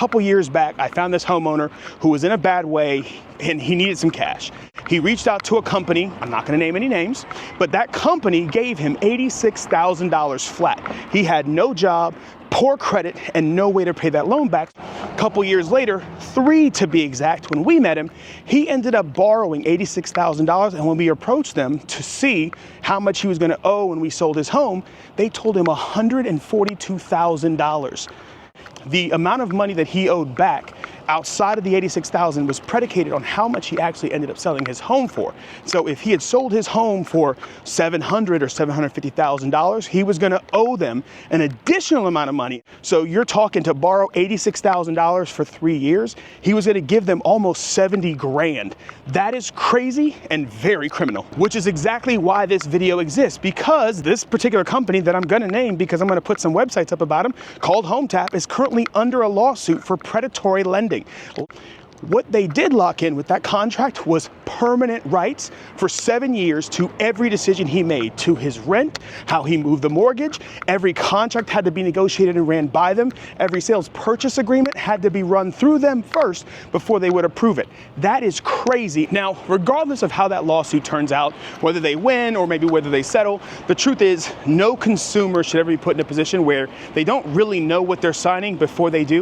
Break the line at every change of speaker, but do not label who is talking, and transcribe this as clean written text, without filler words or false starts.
couple years back, I found this homeowner who was in a bad way and he needed some cash. He reached out to a company, I'm not gonna name any names, but that company gave him $86,000 flat. He had no job, poor credit, and no way to pay that loan back. A couple years later, 3 to be exact, when we met him, he ended up borrowing $86,000, and when we approached them to see how much he was gonna owe when we sold his home, they told him $142,000. The amount of money that he owed back outside of the $86,000 was predicated on how much he actually ended up selling his home for. So if he had sold his home for $700,000 or $750,000, he was gonna owe them an additional amount of money. So you're talking to borrow $86,000 for 3 years, he was gonna give them almost 70 grand. That is crazy and very criminal, which is exactly why this video exists, because this particular company that I'm gonna name, because I'm gonna put some websites up about them, called HomeTap, is currently under a lawsuit for predatory lending. What they did lock in with that contract was permanent rights for 7 years to every decision he made, to his rent, how he moved the mortgage. Every contract had to be negotiated and ran by them. Every sales purchase agreement had to be run through them first before they would approve it. That is crazy. Now, regardless of how that lawsuit turns out, whether they win or maybe whether they settle, the truth is no consumer should ever be put in a position where they don't really know what they're signing before they do.